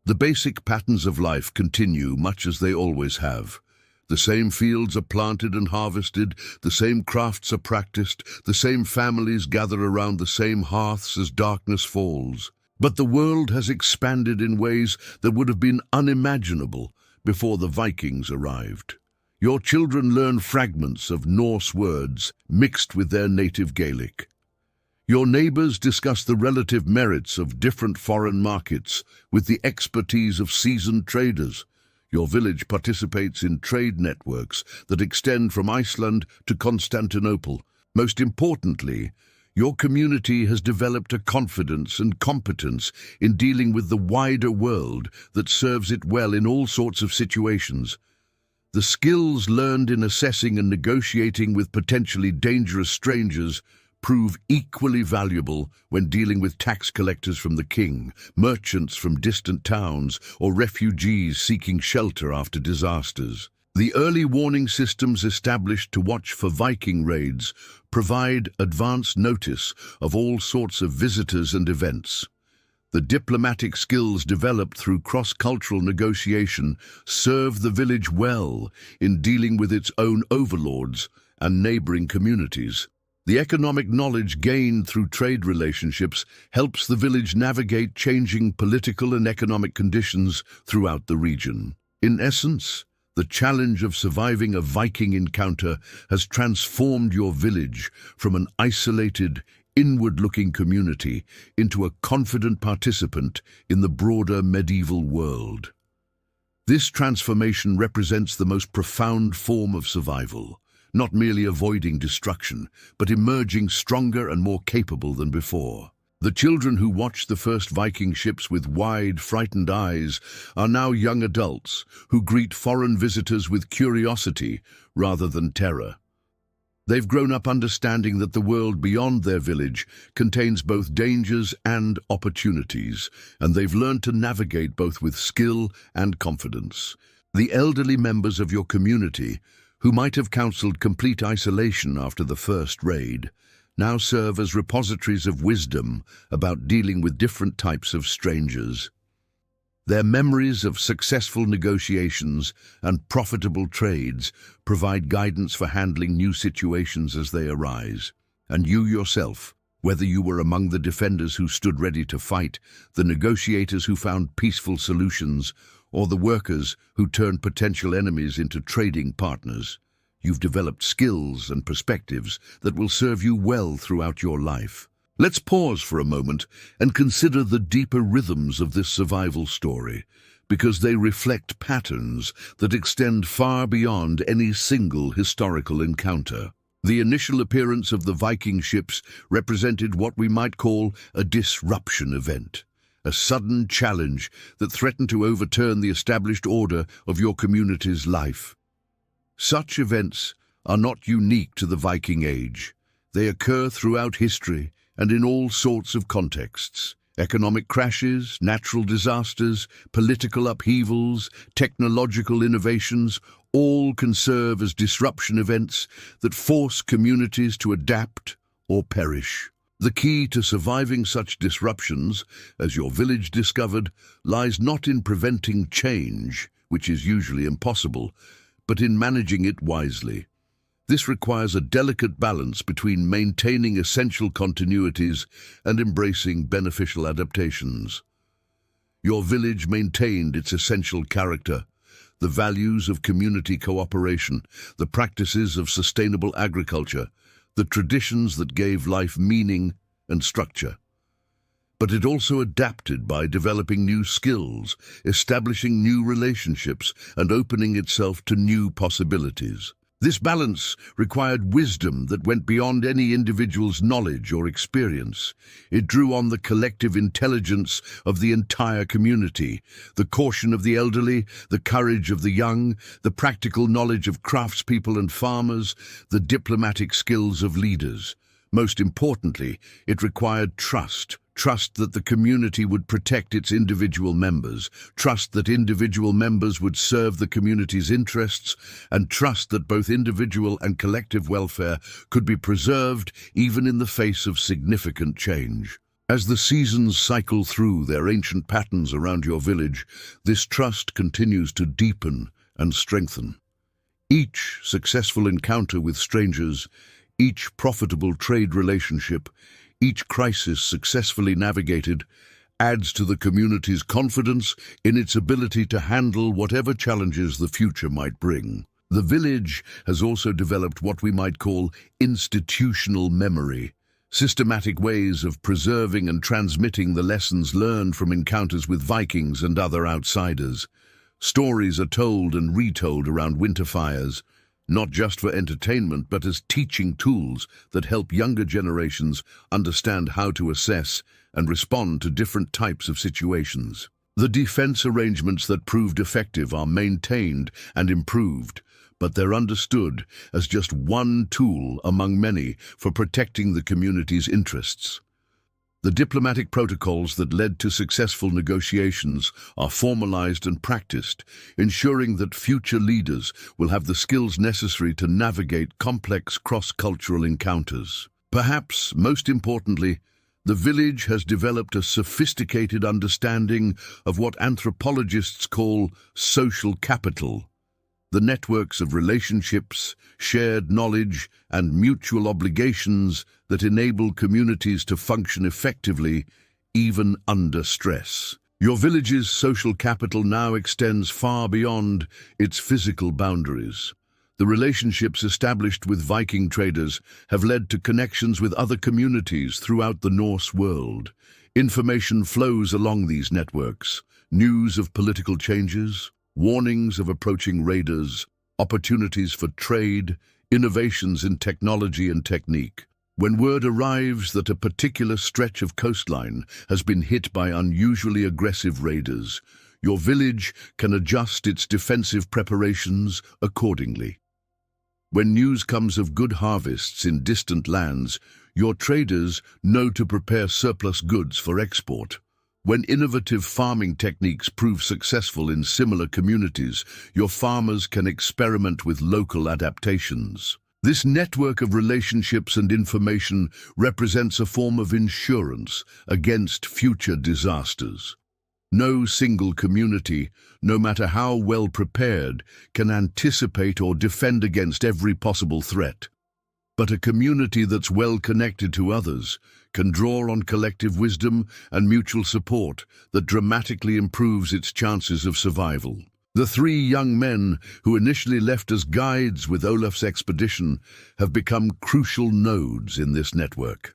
The basic patterns of life continue much as they always have. The same fields are planted and harvested, the same crafts are practiced, the same families gather around the same hearths as darkness falls. But the world has expanded in ways that would have been unimaginable before the Vikings arrived. Your children learn fragments of Norse words mixed with their native Gaelic. Your neighbors discuss the relative merits of different foreign markets with the expertise of seasoned traders. Your village participates in trade networks that extend from Iceland to Constantinople. Most importantly, your community has developed a confidence and competence in dealing with the wider world that serves it well in all sorts of situations. The skills learned in assessing and negotiating with potentially dangerous strangers prove equally valuable when dealing with tax collectors from the king, merchants from distant towns, or refugees seeking shelter after disasters. The early warning systems established to watch for Viking raids provide advance notice of all sorts of visitors and events. The diplomatic skills developed through cross-cultural negotiation serve the village well in dealing with its own overlords and neighboring communities. The economic knowledge gained through trade relationships helps the village navigate changing political and economic conditions throughout the region. In essence, the challenge of surviving a Viking encounter has transformed your village from an isolated, inward-looking community into a confident participant in the broader medieval world. This transformation represents the most profound form of survival, not merely avoiding destruction, but emerging stronger and more capable than before. The children who watched the first Viking ships with wide, frightened eyes are now young adults who greet foreign visitors with curiosity rather than terror. They've grown up understanding that the world beyond their village contains both dangers and opportunities, and they've learned to navigate both with skill and confidence. The elderly members of your community, who might have counseled complete isolation after the first raid, now serve as repositories of wisdom about dealing with different types of strangers. Their memories of successful negotiations and profitable trades provide guidance for handling new situations as they arise. And you yourself, whether you were among the defenders who stood ready to fight, the negotiators who found peaceful solutions, or the workers who turned potential enemies into trading partners, you've developed skills and perspectives that will serve you well throughout your life. Let's pause for a moment and consider the deeper rhythms of this survival story, because they reflect patterns that extend far beyond any single historical encounter. The initial appearance of the Viking ships represented what we might call a disruption event, a sudden challenge that threatened to overturn the established order of your community's life. Such events are not unique to the Viking Age. They occur throughout history and in all sorts of contexts. Economic crashes, natural disasters, political upheavals, technological innovations, all can serve as disruption events that force communities to adapt or perish. The key to surviving such disruptions, as your village discovered, lies not in preventing change, which is usually impossible, but in managing it wisely. This requires a delicate balance between maintaining essential continuities and embracing beneficial adaptations. Your village maintained its essential character, the values of community cooperation, the practices of sustainable agriculture, the traditions that gave life meaning and structure. But it also adapted by developing new skills, establishing new relationships, and opening itself to new possibilities. This balance required wisdom that went beyond any individual's knowledge or experience. It drew on the collective intelligence of the entire community, the caution of the elderly, the courage of the young, the practical knowledge of craftspeople and farmers, the diplomatic skills of leaders. Most importantly, it required trust that the community would protect its individual members, trust that individual members would serve the community's interests, and trust that both individual and collective welfare could be preserved even in the face of significant change. As the seasons cycle through their ancient patterns around your village, this trust continues to deepen and strengthen. Each successful encounter with strangers, each profitable trade relationship, each crisis successfully navigated adds to the community's confidence in its ability to handle whatever challenges the future might bring. The village has also developed what we might call institutional memory, systematic ways of preserving and transmitting the lessons learned from encounters with Vikings and other outsiders. Stories are told and retold around winter fires, not just for entertainment but as teaching tools that help younger generations understand how to assess and respond to different types of situations. The defense arrangements that proved effective are maintained and improved, but they're understood as just one tool among many for protecting the community's interests. The diplomatic protocols that led to successful negotiations are formalized and practiced, ensuring that future leaders will have the skills necessary to navigate complex cross-cultural encounters. Perhaps most importantly, the village has developed a sophisticated understanding of what anthropologists call social capital, the networks of relationships, shared knowledge, and mutual obligations that enable communities to function effectively, even under stress. Your village's social capital now extends far beyond its physical boundaries. The relationships established with Viking traders have led to connections with other communities throughout the Norse world. Information flows along these networks, news of political changes, warnings of approaching raiders, opportunities for trade, innovations in technology and technique. When word arrives that a particular stretch of coastline has been hit by unusually aggressive raiders, your village can adjust its defensive preparations accordingly. When news comes of good harvests in distant lands, your traders know to prepare surplus goods for export. When innovative farming techniques prove successful in similar communities, your farmers can experiment with local adaptations. This network of relationships and information represents a form of insurance against future disasters. No single community, no matter how well prepared, can anticipate or defend against every possible threat. But a community that's well connected to others can draw on collective wisdom and mutual support that dramatically improves its chances of survival. The three young men who initially left as guides with Olaf's expedition have become crucial nodes in this network.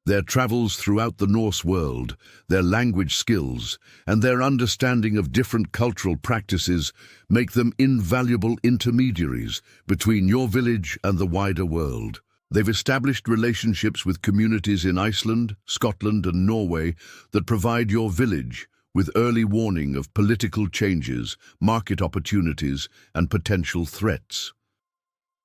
Their travels throughout the Norse world, their language skills, and their understanding of different cultural practices make them invaluable intermediaries between your village and the wider world. They've established relationships with communities in Iceland, Scotland, and Norway that provide your village with early warning of political changes, market opportunities, and potential threats.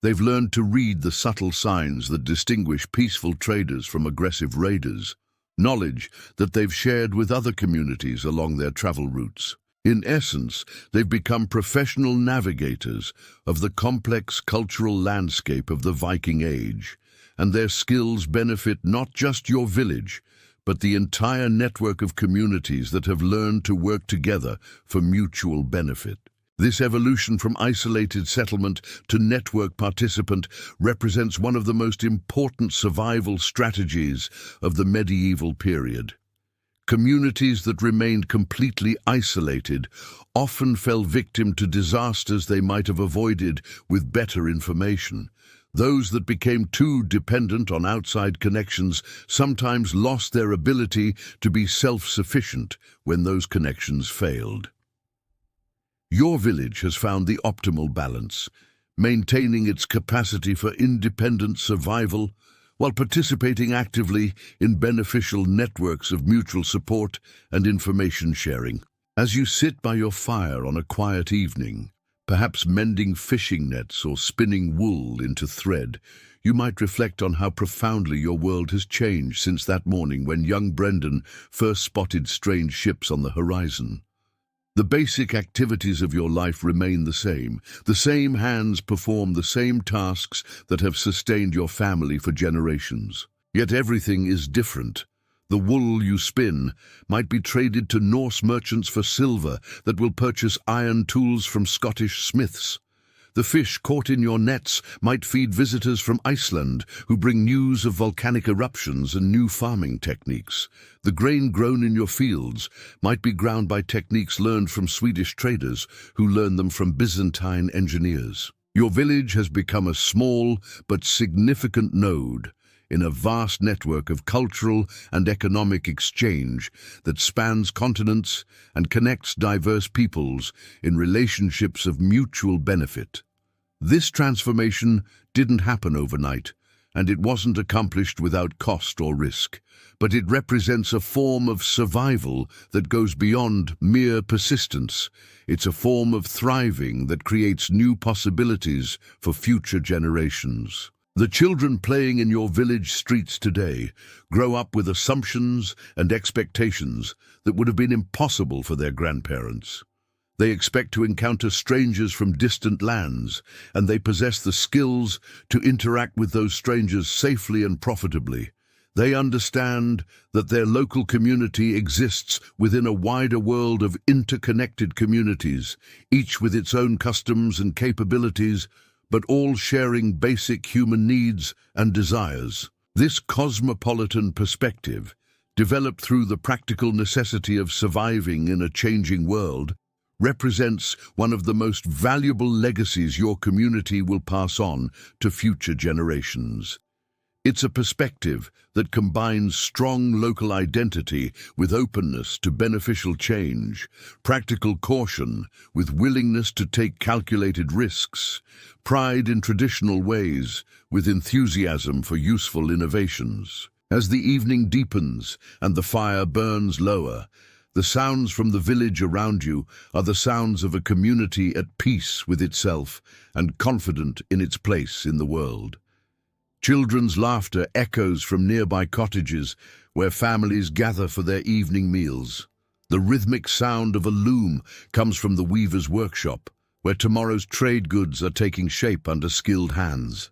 They've learned to read the subtle signs that distinguish peaceful traders from aggressive raiders, knowledge that they've shared with other communities along their travel routes. In essence, they've become professional navigators of the complex cultural landscape of the Viking Age, and their skills benefit not just your village, but the entire network of communities that have learned to work together for mutual benefit. This evolution from isolated settlement to network participant represents one of the most important survival strategies of the medieval period. Communities that remained completely isolated often fell victim to disasters they might have avoided with better information. Those that became too dependent on outside connections sometimes lost their ability to be self-sufficient when those connections failed. Your village has found the optimal balance, maintaining its capacity for independent survival while participating actively in beneficial networks of mutual support and information sharing. As you sit by your fire on a quiet evening, perhaps mending fishing nets or spinning wool into thread, you might reflect on how profoundly your world has changed since that morning when young Brendan first spotted strange ships on the horizon. The basic activities of your life remain the same. The same hands perform the same tasks that have sustained your family for generations. Yet everything is different. The wool you spin might be traded to Norse merchants for silver that will purchase iron tools from Scottish smiths. The fish caught in your nets might feed visitors from Iceland who bring news of volcanic eruptions and new farming techniques. The grain grown in your fields might be ground by techniques learned from Swedish traders who learned them from Byzantine engineers. Your village has become a small but significant node, in a vast network of cultural and economic exchange that spans continents and connects diverse peoples in relationships of mutual benefit. This transformation didn't happen overnight, and it wasn't accomplished without cost or risk, but it represents a form of survival that goes beyond mere persistence. It's a form of thriving that creates new possibilities for future generations. The children playing in your village streets today grow up with assumptions and expectations that would have been impossible for their grandparents. They expect to encounter strangers from distant lands, and they possess the skills to interact with those strangers safely and profitably. They understand that their local community exists within a wider world of interconnected communities, each with its own customs and capabilities, but all sharing basic human needs and desires. This cosmopolitan perspective, developed through the practical necessity of surviving in a changing world, represents one of the most valuable legacies your community will pass on to future generations. It's a perspective that combines strong local identity with openness to beneficial change, practical caution with willingness to take calculated risks, pride in traditional ways with enthusiasm for useful innovations. As the evening deepens and the fire burns lower, the sounds from the village around you are the sounds of a community at peace with itself and confident in its place in the world. Children's laughter echoes from nearby cottages where families gather for their evening meals. The rhythmic sound of a loom comes from the weaver's workshop, where tomorrow's trade goods are taking shape under skilled hands.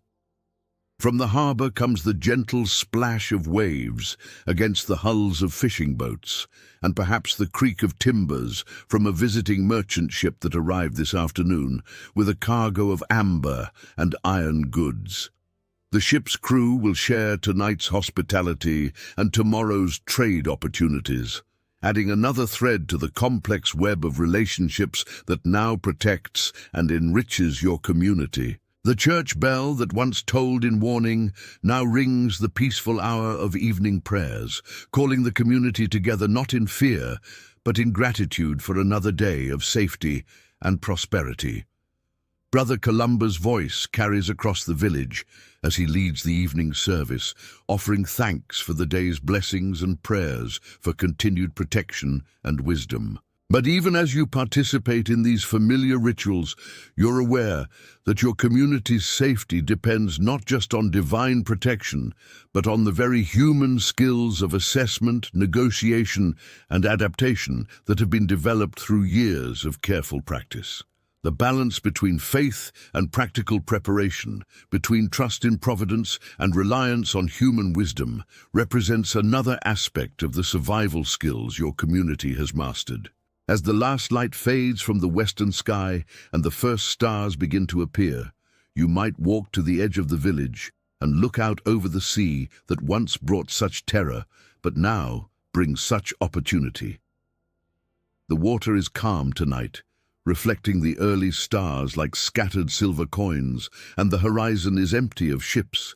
From the harbour comes the gentle splash of waves against the hulls of fishing boats, and perhaps the creak of timbers from a visiting merchant ship that arrived this afternoon with a cargo of amber and iron goods. The ship's crew will share tonight's hospitality and tomorrow's trade opportunities, adding another thread to the complex web of relationships that now protects and enriches your community. The church bell that once tolled in warning now rings the peaceful hour of evening prayers, calling the community together not in fear, but in gratitude for another day of safety and prosperity. Brother Columba's voice carries across the village as he leads the evening service, offering thanks for the day's blessings and prayers for continued protection and wisdom. But even as you participate in these familiar rituals, you're aware that your community's safety depends not just on divine protection, but on the very human skills of assessment, negotiation, and adaptation that have been developed through years of careful practice. The balance between faith and practical preparation, between trust in providence and reliance on human wisdom, represents another aspect of the survival skills your community has mastered. As the last light fades from the western sky and the first stars begin to appear, you might walk to the edge of the village and look out over the sea that once brought such terror, but now brings such opportunity. The water is calm tonight, reflecting the early stars like scattered silver coins, and the horizon is empty of ships.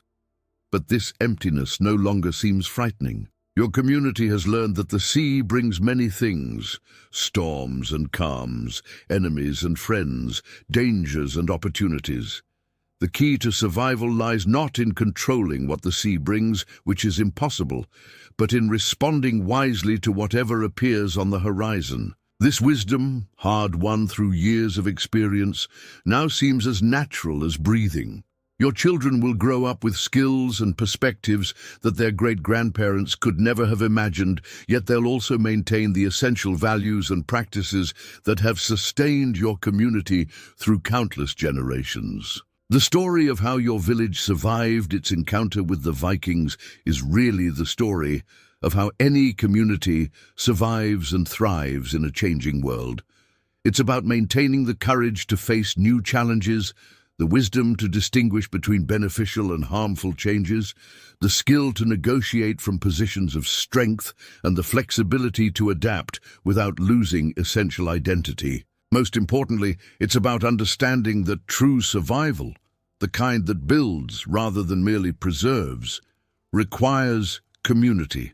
But this emptiness no longer seems frightening. Your community has learned that the sea brings many things: storms and calms, enemies and friends, dangers and opportunities. The key to survival lies not in controlling what the sea brings, which is impossible, but in responding wisely to whatever appears on the horizon. This wisdom, hard-won through years of experience, now seems as natural as breathing. Your children will grow up with skills and perspectives that their great-grandparents could never have imagined, yet they'll also maintain the essential values and practices that have sustained your community through countless generations. The story of how your village survived its encounter with the Vikings is really the story of how any community survives and thrives in a changing world. It's about maintaining the courage to face new challenges, the wisdom to distinguish between beneficial and harmful changes, the skill to negotiate from positions of strength, and the flexibility to adapt without losing essential identity. Most importantly, it's about understanding that true survival, the kind that builds rather than merely preserves, requires community.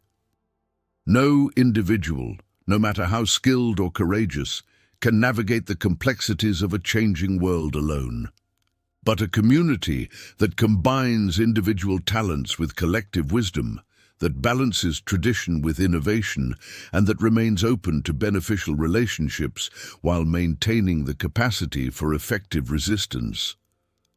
No individual, no matter how skilled or courageous, can navigate the complexities of a changing world alone. But a community that combines individual talents with collective wisdom, that balances tradition with innovation, and that remains open to beneficial relationships while maintaining the capacity for effective resistance.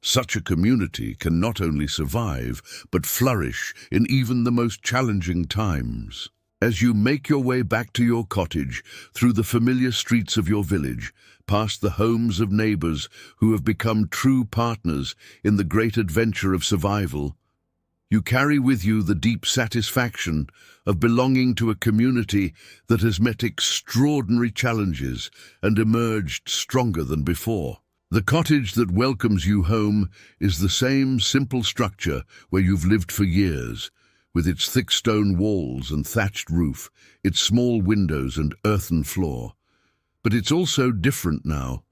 Such a community can not only survive, but flourish in even the most challenging times. As you make your way back to your cottage, through the familiar streets of your village, past the homes of neighbors who have become true partners in the great adventure of survival, you carry with you the deep satisfaction of belonging to a community that has met extraordinary challenges and emerged stronger than before. The cottage that welcomes you home is the same simple structure where you've lived for years, with its thick stone walls and thatched roof, its small windows and earthen floor. But it's also different now.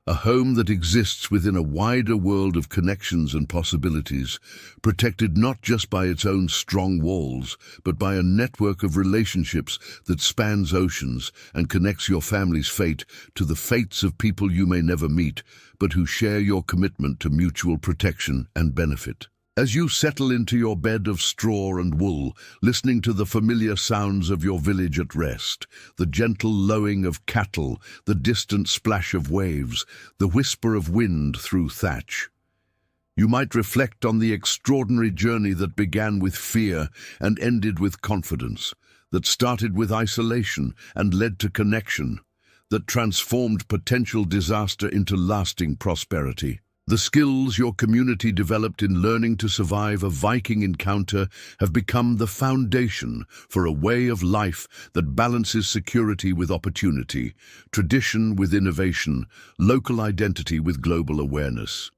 A home that exists within a wider world of connections and possibilities, protected not just by its own strong walls, but by a network of relationships that spans oceans and connects your family's fate to the fates of people you may never meet, but who share your commitment to mutual protection and benefit. As you settle into your bed of straw and wool, listening to the familiar sounds of your village at rest, the gentle lowing of cattle, the distant splash of waves, the whisper of wind through thatch, you might reflect on the extraordinary journey that began with fear and ended with confidence, that started with isolation and led to connection, that transformed potential disaster into lasting prosperity. The skills your community developed in learning to survive a Viking encounter have become the foundation for a way of life that balances security with opportunity, tradition with innovation, local identity with global awareness.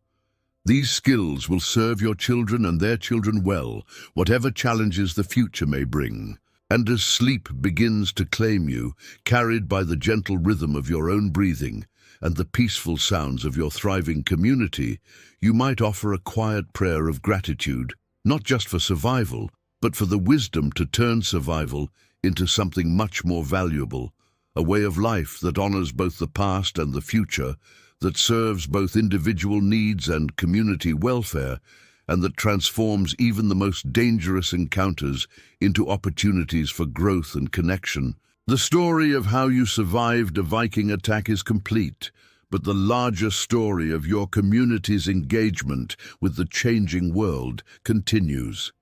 These skills will serve your children and their children well, whatever challenges the future may bring. And as sleep begins to claim you, carried by the gentle rhythm of your own breathing, and the peaceful sounds of your thriving community, you might offer a quiet prayer of gratitude, not just for survival, but for the wisdom to turn survival into something much more valuable, a way of life that honors both the past and the future, that serves both individual needs and community welfare, and that transforms even the most dangerous encounters into opportunities for growth and connection. The story of how you survived a Viking attack is complete, but the larger story of your community's engagement with the changing world continues.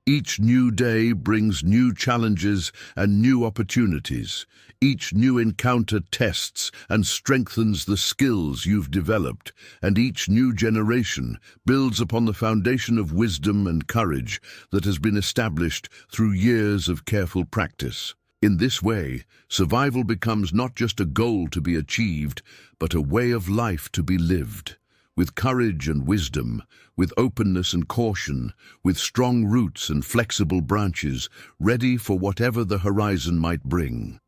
Each new day brings new challenges and new opportunities. Each new encounter tests and strengthens the skills you've developed, and each new generation builds upon the foundation of wisdom and courage that has been established through years of careful practice. In this way, survival becomes not just a goal to be achieved, but a way of life to be lived, with courage and wisdom, with openness and caution, with strong roots and flexible branches, ready for whatever the horizon might bring.